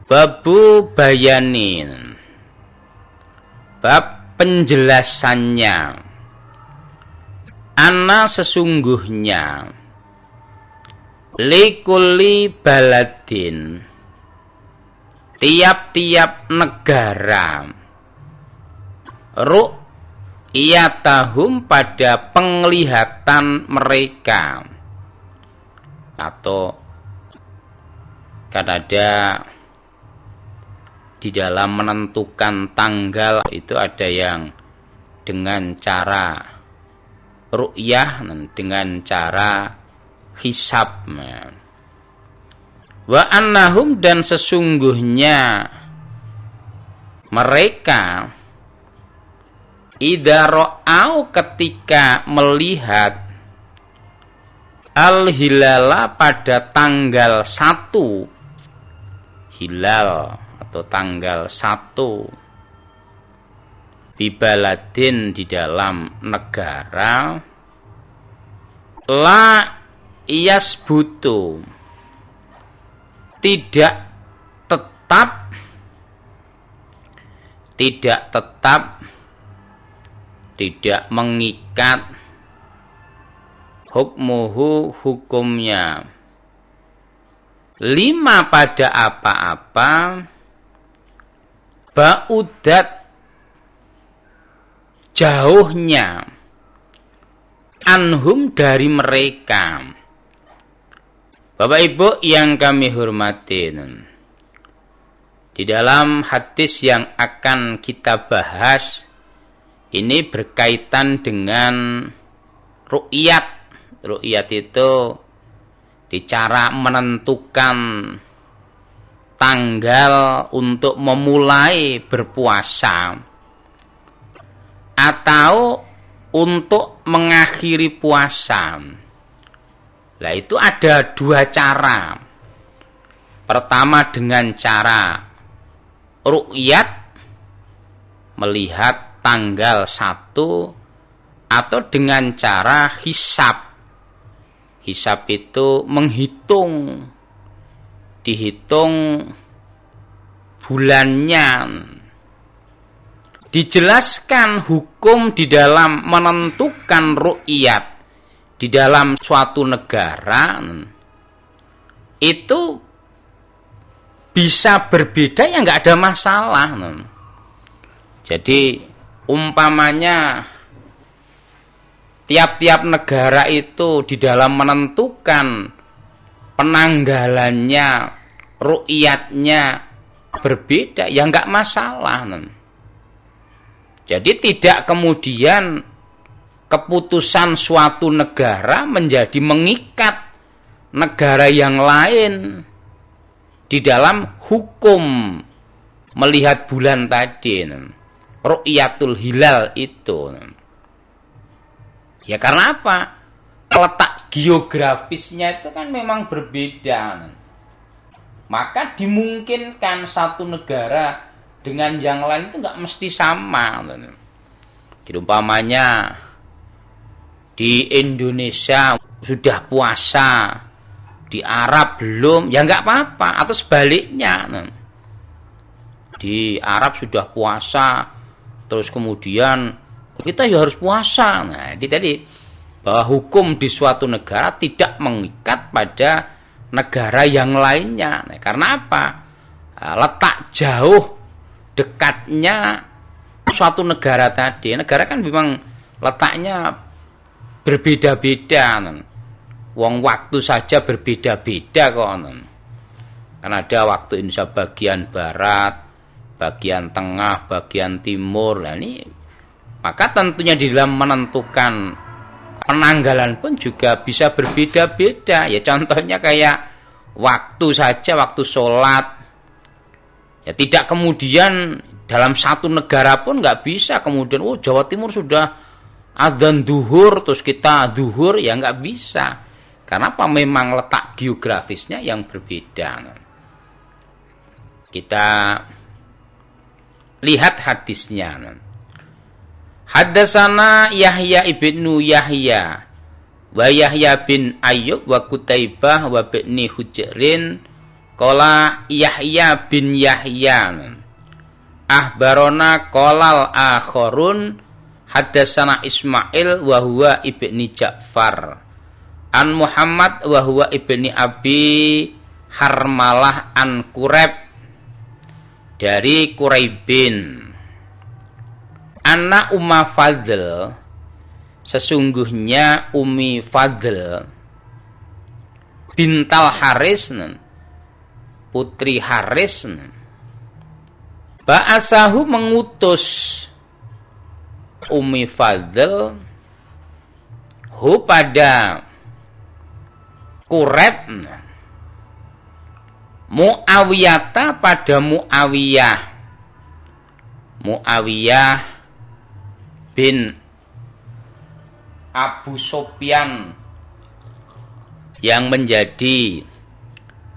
Babu bayanin, bab penjelasannya. Ana sesungguhnya likulli baladin, tiap-tiap negara, ru'yatahum pada penglihatan mereka, atau kan ada di dalam menentukan tanggal itu ada yang dengan cara ru'yah, dengan cara hisab. Wa annahum, dan sesungguhnya mereka idza ra'au, ketika melihat al-hilala pada tanggal 1 hilal atau tanggal 1 bibaladin, di dalam negara, la yasbutu, tidak tetap, tidak mengikat, hukmuhu, hukumnya, lima pada apa-apa, ba'udat, jauhnya, anhum, dari mereka. Bapak Ibu yang kami hormati, di dalam hadis yang akan kita bahas ini berkaitan dengan ru'yat. Ru'yat itu di cara menentukan tanggal untuk memulai berpuasa atau untuk mengakhiri puasa. Nah, itu ada dua cara. Pertama dengan cara ru'yat, melihat tanggal 1, atau dengan cara hisab. Hisab itu menghitung, dihitung bulannya. Dijelaskan hukum di dalam menentukan ru'yat di dalam suatu negara itu bisa berbeda, ya nggak ada masalah. Jadi umpamanya tiap-tiap negara itu di dalam menentukan penanggalannya, ru'yatnya berbeda, ya nggak masalah. Jadi tidak kemudian keputusan suatu negara menjadi mengikat negara yang lain di dalam hukum melihat bulan tadi, ru'yatul hilal itu. Ya karena apa? Letak geografisnya itu kan memang berbeda. Maka dimungkinkan satu negara dengan yang lain itu nggak mesti sama. Jadi umpamanya di Indonesia sudah puasa, di Arab belum, ya nggak apa-apa. Atau sebaliknya, di Arab sudah puasa, terus kemudian kita ya harus puasa. Nah, ini tadi bahwa hukum di suatu negara tidak mengikat pada negara yang lainnya. Nah, karena apa? Letak jauh dekatnya suatu negara tadi. Negara kan memang letaknya berbeda-beda. Wong waktu saja berbeda-beda kok. Kan ada waktu Indonesia bagian barat, bagian tengah, bagian timur. Nah, ini maka tentunya di dalam menentukan penanggalan pun juga bisa berbeda-beda. Ya contohnya kayak waktu saja, waktu sholat. Ya tidak kemudian dalam satu negara pun nggak bisa kemudian Jawa Timur sudah adzan duhur terus kita duhur, ya nggak bisa. Karena apa? Memang letak geografisnya yang berbeda. Kita lihat hadisnya. Haddatsana Yahya ibnu Yahya wa Yahya bin Ayyub wa Qutaibah wa ibni Hujrin Qala Yahya bin Yahya akhbarona qalal akharun haddatsana Ismail wa huwa ibni Ja'far an Muhammad wa huwa ibni Abi Harmalah an Quraib dari Quraibin anna Umma Fadl sesungguhnya Ummi Fadl bintal Haris putri Haris ba'asahu mengutus Ummi Fadl hu pada Quraib Muawiyata pada Muawiyah bin Abu Sufyan yang menjadi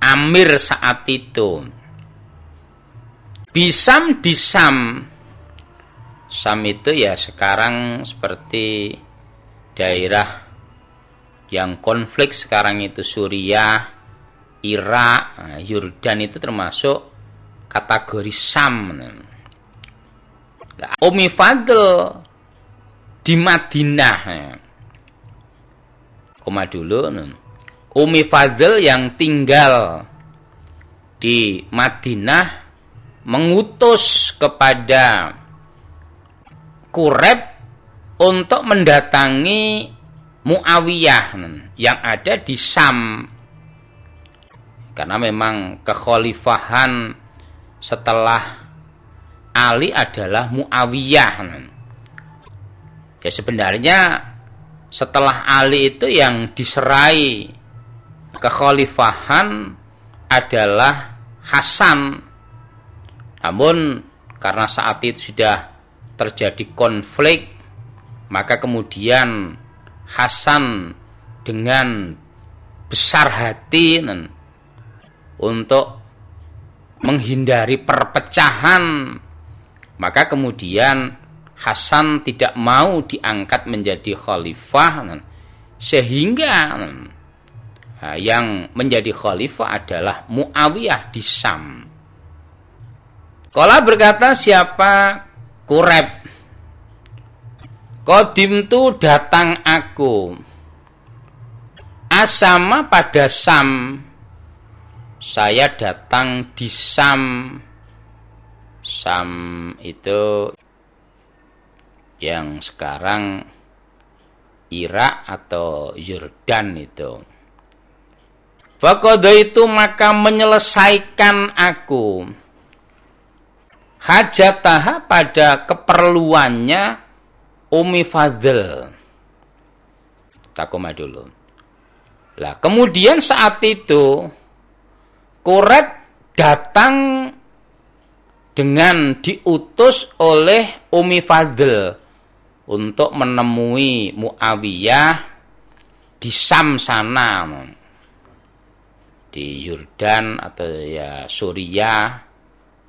amir saat itu. Bisam di Sam. Sam itu ya sekarang seperti daerah yang konflik sekarang itu Suriah, Irak, Yordan itu termasuk kategori Sam. Ummi Fadl di Madinah. Koma dulu. Ummi Fadl yang tinggal di Madinah mengutus kepada Quraib untuk mendatangi Muawiyah yang ada di Sam. Karena memang kekhalifahan setelah Ali adalah Muawiyah. Ya sebenarnya setelah Ali itu yang diserai kekhalifahan adalah Hasan. Namun karena saat itu sudah terjadi konflik, maka kemudian Hasan dengan besar hati untuk menghindari perpecahan, maka kemudian Hasan tidak mau diangkat menjadi khalifah, sehingga yang menjadi khalifah adalah Muawiyah di Sam. Qala berkata siapa Quraib, qadimtu datang aku asama pada Sam. Saya datang di Sam. Sam itu yang sekarang Irak atau Yordan itu. Faqadaitu maka menyelesaikan aku hajataha pada keperluannya Ummi Fadl. Takoma dulu. Lah kemudian saat itu Quraib datang dengan diutus oleh Ummi Fadl untuk menemui Muawiyah di Sam sana, di Yordan atau ya Suriah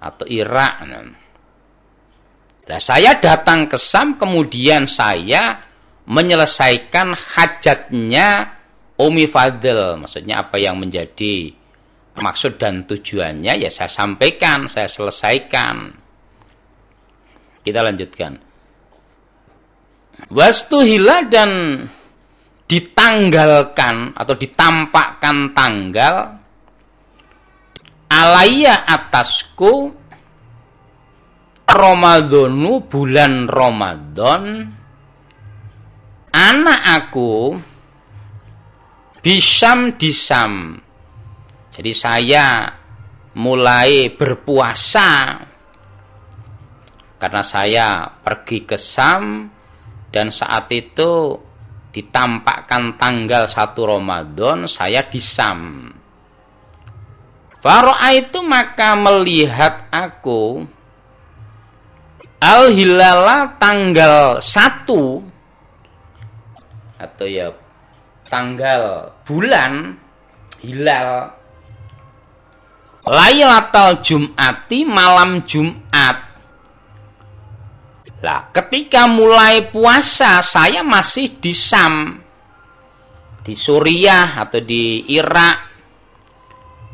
atau Irak. Nah, saya datang ke Sam, kemudian saya menyelesaikan hajatnya Ummi Fadl. Maksudnya apa yang menjadi maksud dan tujuannya ya saya sampaikan, saya selesaikan. Kita lanjutkan. Wastuhila dan ditanggalkan atau ditampakkan tanggal alaiya atasku Ramadhanu bulan Ramadan anak aku bisam disam. Jadi saya mulai berpuasa karena saya pergi ke Sam dan saat itu ditampakkan tanggal 1 Ramadan saya di Sam. Fara'aitu maka melihat aku al-hilala tanggal 1 atau ya tanggal bulan hilal Lailatul Jum'ati malam Jumat. Lah, ketika mulai puasa saya masih di Sam, di Suriah atau di Irak.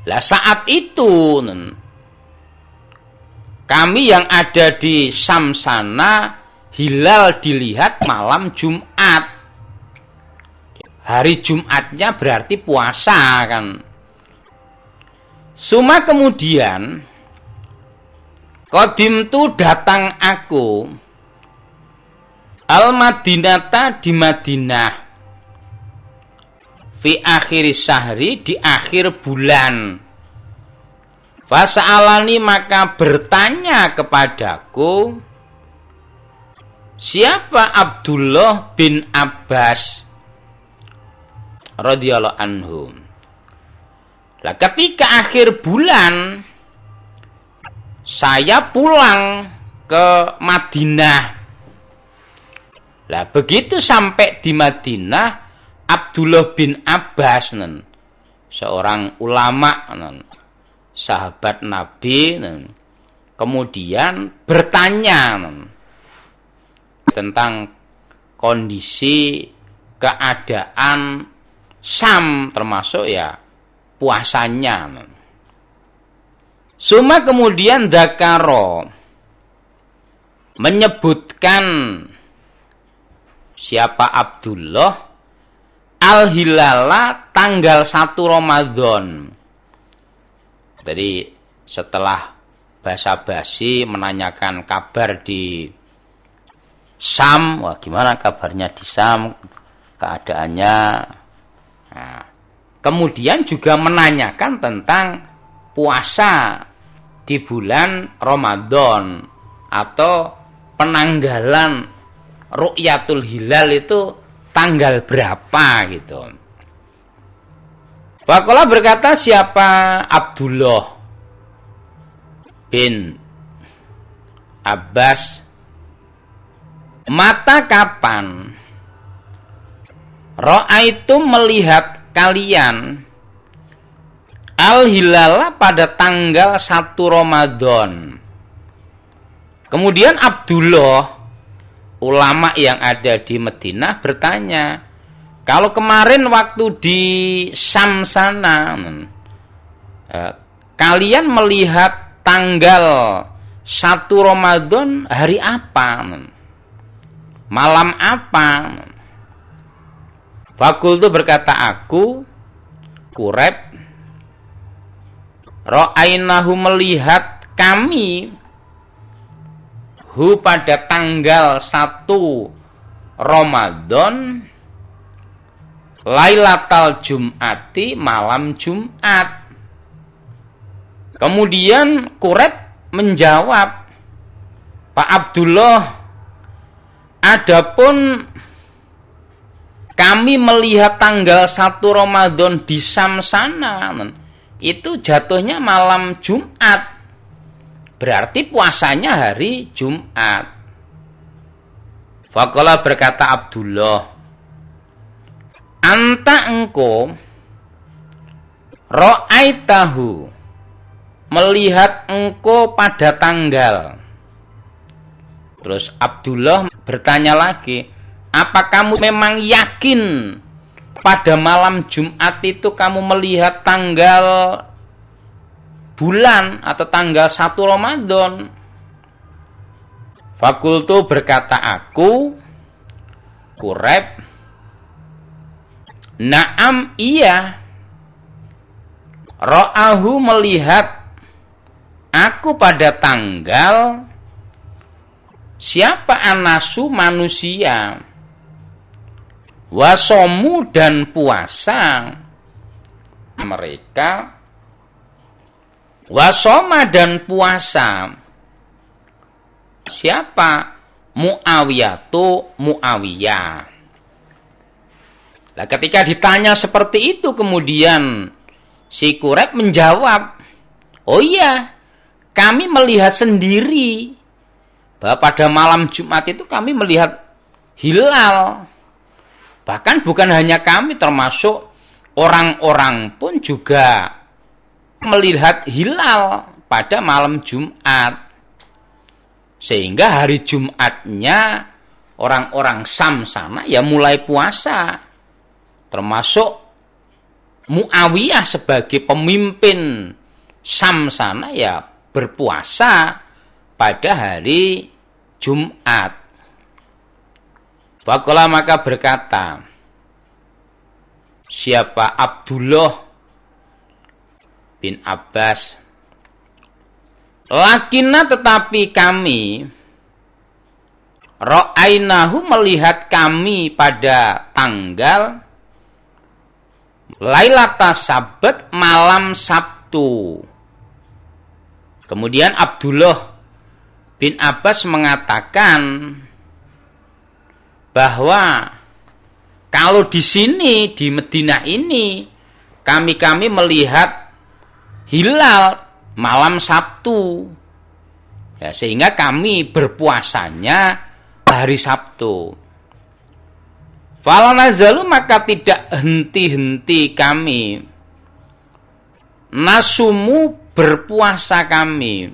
Lah saat itu kami yang ada di Syam sana hilal dilihat malam Jumat. Hari Jumatnya berarti puasa kan. Suma kemudian qadimtu datang aku al-Madinata di Madinah fi akhir syahri di akhir bulan. Fasa'alani maka bertanya kepadaku siapa Abdullah bin Abbas radhiyallahu anhu. Lah ketika akhir bulan saya pulang ke Madinah. Lah begitu sampai di Madinah Abdullah bin Abbas seorang ulama sahabat Nabi kemudian bertanya tentang kondisi keadaan Syam termasuk ya puasanya. Suma kemudian dzakaro menyebutkan siapa Abdullah al-hilala tanggal 1 Ramadan. Jadi setelah basa-basi menanyakan kabar di Syam, wah gimana kabarnya di Syam, keadaannya. Nah, kemudian juga menanyakan tentang puasa di bulan Ramadan atau penanggalan ru'yatul hilal itu tanggal berapa gitu. Faqala berkata siapa Abdullah bin Abbas, mata kapan ra'aitu melihat kalian al-hilala pada tanggal 1 Ramadan. Kemudian Abdullah ulama yang ada di Madinah bertanya, kalau kemarin waktu di Syam sana kalian melihat tanggal 1 Ramadan hari apa? Malam apa? Fakultu berkata aku, Quraib, ra'ainahu melihat kami pada tanggal 1 Ramadan Lailatul Jum'ati malam Jumat. Kemudian Quraib menjawab, Pak Abdullah, adapun kami melihat tanggal 1 Ramadan di Syam sana itu jatuhnya malam Jumat. Berarti puasanya hari Jumat. Faqala berkata Abdullah, anta engko ra'aitahu melihat engko pada tanggal. Terus Abdullah bertanya lagi, apa kamu memang yakin pada malam Jumat itu kamu melihat tanggal bulan atau tanggal 1 Ramadan? Fakultu berkata aku, Quraib, na'am iya, ra'ahu melihat aku pada tanggal siapa anasu manusia, wasomu dan puasa mereka, wasoma dan puasa siapa? Muawiyatu Muawiyah. Nah, ketika ditanya seperti itu kemudian si Quraib menjawab, oh iya, kami melihat sendiri bahwa pada malam Jumat itu kami melihat hilal. Bahkan bukan hanya kami, termasuk orang-orang pun juga melihat hilal pada malam Jumat. Sehingga hari Jumatnya orang-orang Syam sana ya mulai puasa. Termasuk Muawiyah sebagai pemimpin Syam sana ya berpuasa pada hari Jumat. Faqala maka berkata, siapa Abdullah bin Abbas, lakinna tetapi kami, ra'ainahu melihat kami pada tanggal Lailata Sabat malam Sabtu. Kemudian Abdullah bin Abbas mengatakan bahwa kalau di sini di Madinah ini kami melihat hilal malam Sabtu. Ya, sehingga kami berpuasanya hari Sabtu. Fala nazalu maka tidak henti-henti kami nasumu berpuasa kami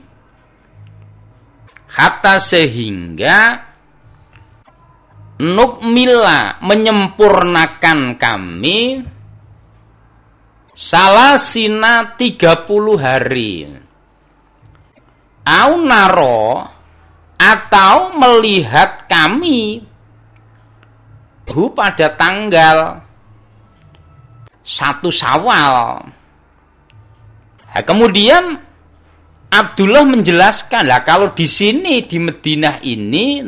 hatta sehingga nukmila menyempurnakan kami salasina 30 hari au naro atau melihat kami pada tanggal 1 Syawal. Nah, kemudian Abdullah menjelaskan, lah kalau di sini di Madinah ini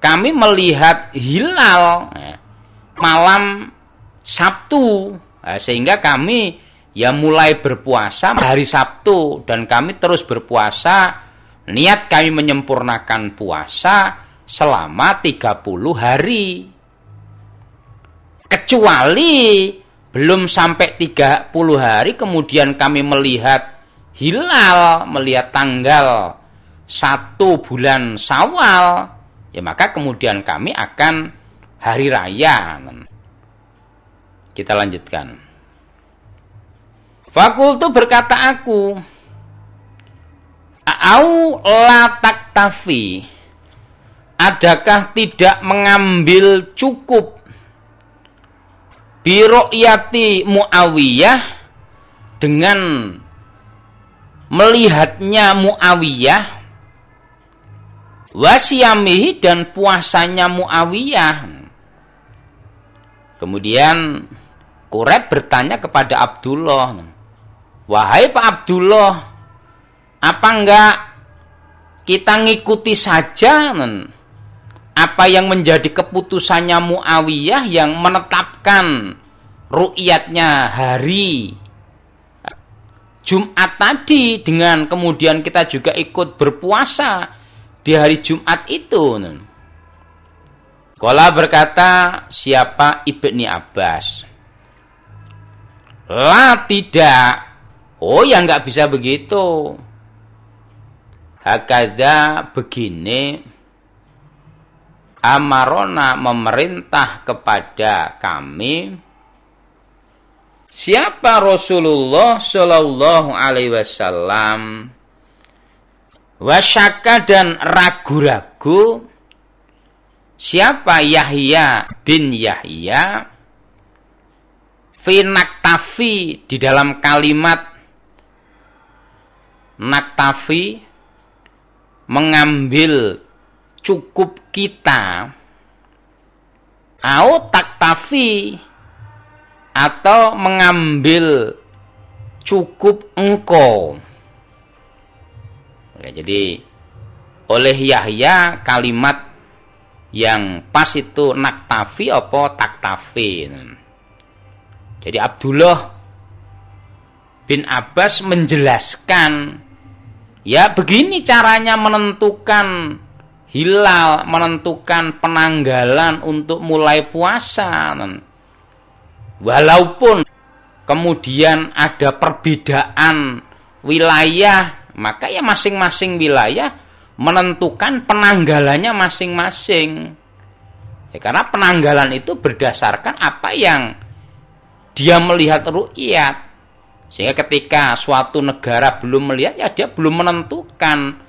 kami melihat hilal malam Sabtu, nah, sehingga kami ya mulai berpuasa hari Sabtu dan kami terus berpuasa. Niat kami menyempurnakan puasa selama 30 hari. Kecuali belum sampai 30 hari kemudian kami melihat hilal, melihat tanggal 1 bulan Syawal, ya maka kemudian kami akan hari raya. Kita lanjutkan. Fakultu berkata aku, au la taktafi, adakah tidak mengambil cukup biru'yati Muawiyah dengan melihatnya Muawiyah wasyamihi dan puasanya Muawiyah. Kemudian Quraib bertanya kepada Abdullah, wahai Pak Abdullah, apa enggak kita ngikuti saja apa yang menjadi keputusannya Muawiyah yang menetapkan ru'yatnya hari Jumat tadi, dengan kemudian kita juga ikut berpuasa di hari Jumat itu. Qala berkata siapa Ibni Abbas, la tidak, oh ya enggak bisa begitu. Hakada begini, amarona memerintah kepada kami siapa Rasulullah Shallallahu Alaihi Wasallam, wasyaka dan ragu-ragu siapa Yahya bin Yahya, fi naktafi di dalam kalimat naktafi mengambil cukup kita, au taktafi atau mengambil cukup engkau. Ya, jadi oleh Yahya kalimat yang pas itu naktafi apa taktafi. Jadi Abdullah bin Abbas menjelaskan, ya begini caranya menentukan hilal, menentukan penanggalan untuk mulai puasa. Walaupun kemudian ada perbedaan wilayah, maka ya masing-masing wilayah menentukan penanggalannya masing-masing. Ya, karena penanggalan itu berdasarkan apa yang dia melihat ru'yat. Sehingga ketika suatu negara belum melihat, ya dia belum menentukan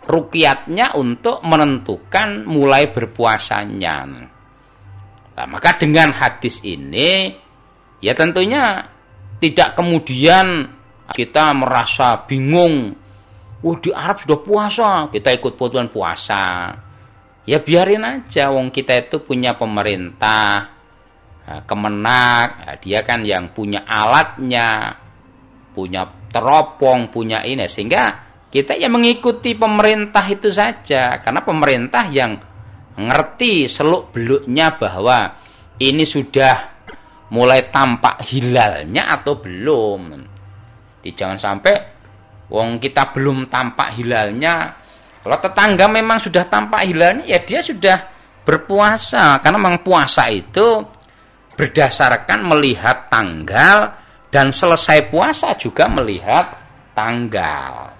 ruqyatnya untuk menentukan mulai berpuasanya. Nah, maka dengan hadis ini, ya tentunya Tidak kemudian kita merasa bingung. Di Arab sudah puasa, kita ikut bulan puasa. Ya biarin aja, wong kita itu punya pemerintah, Kemenak, dia kan yang punya alatnya, punya teropong, punya ini, sehingga kita ya mengikuti pemerintah itu saja, karena pemerintah yang ngerti seluk-beluknya bahwa ini sudah mulai tampak hilalnya atau belum. Jangan sampai wong kita belum tampak hilalnya. Kalau tetangga memang sudah tampak hilalnya, ya dia sudah berpuasa. Karena memang puasa itu berdasarkan melihat tanggal, dan selesai puasa juga melihat tanggal.